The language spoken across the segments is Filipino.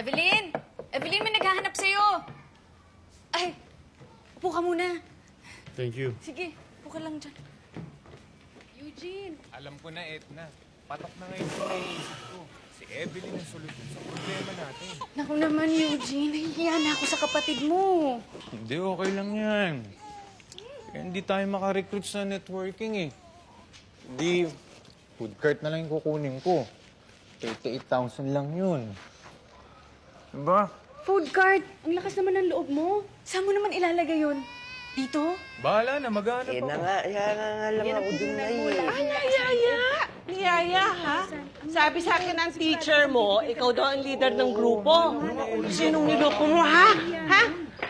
Evelyn! Evelyn, may naghahanap sa'yo! Ay, upo ka muna. Thank you. Sige, upo ka lang dyan. Eugene! Alam ko na, Edna. Patok na ngayon sa naisip ko. Si Evelyn ang solusyon sa problema natin. Naku naman, Eugene. Nahihiya na ako sa kapatid mo. Hindi, okay lang yan. Kaya hindi tayo makarecruit sa networking eh. Hindi, food cart na lang yung kukunin ko. 38,000 lang yun. Diba? Food cart! Ang lakas naman ng loob mo. Saan mo naman ilalagay yun? Dito? Bahala na, maghanap Eh ako. na nga, nga lang ako dun na Niyaya! Niyaya, ha? Sabi sa akin ng teacher mo, ikaw daw ang leader ng grupo. Sinong niloko mo, ha? Ha?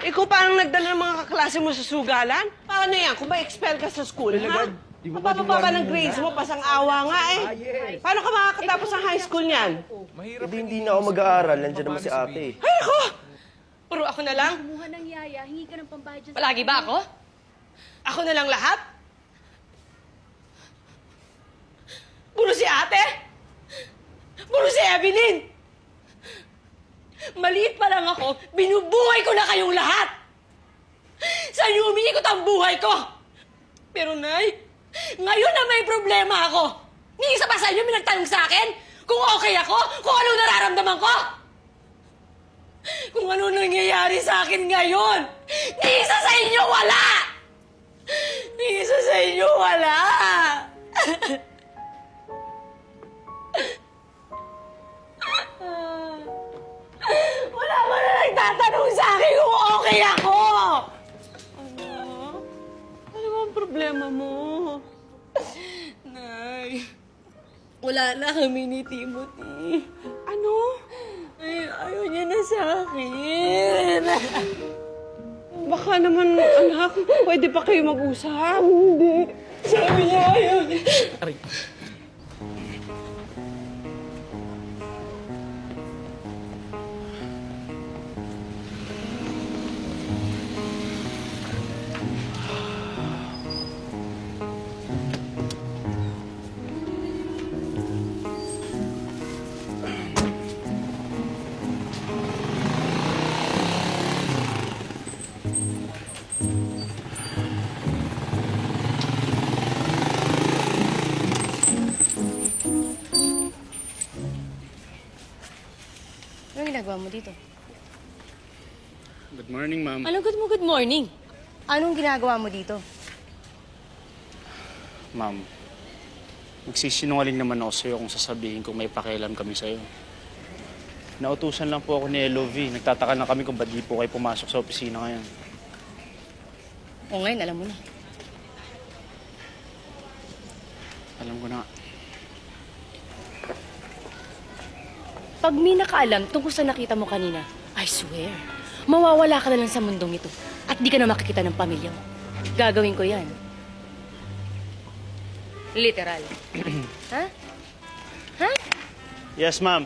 Ikaw parang nagdala ng mga kaklase mo sa sugalan? Paano yan? Kung ma-expel ka sa school, ha? Mababa ng grades mo, pasang awa nga eh. Paano ka makakatapos ng high school niyan? Mahirap Hindi na ako mag-aaral. Nandiyan naman si ate. Ay, ako! Puro ako na lang? Kumuha ng yaya, hingi ka ng pambayad dyan. Palagi ba ako? Ako na lang lahat? Puro si ate? Puro si Evelyn? Maliit pa lang ako, binubuhay ko na kayong lahat! Sa inyo umiikot ang buhay ko! Pero, Nay, ngayon na may problema ako! Ni isa pa sa inyo may nagtanong sa akin kung okay ako, kung ano nararamdaman ko! Kung ano nangyayari sa akin ngayon, ni isa sa inyo wala! Ni isa sa inyo wala! Wala ba na nagtatanong sa akin kung okay ako? Ano? Ano ba ang problema mo? Nay, wala na kami ni Timothy. Ano? Ay, ayaw niya na sa akin. Baka naman, anak, pwede pa kayo mag-usap? Hindi. Sabi niya ayaw niya. Anong ginagawa mo dito? Good morning, ma'am. Ano good morning? Anong ginagawa mo dito? Ma'am, magsisinungaling naman ako sa'yo kung sasabihin kung may pakialam kami sa'yo. Nautusan lang po ako ni LOV. Nagtataka lang kami kung ba't di po kayo pumasok sa opisina ngayon. O ngayon, alam mo na. Alam ko na. Pag may nakaalam tungkol sa nakita mo kanina, I swear, mawawala ka na lang sa mundong ito at di ka na makikita ng pamilya mo. Gagawin ko yan. Literal. Ha? Ha? Yes, ma'am.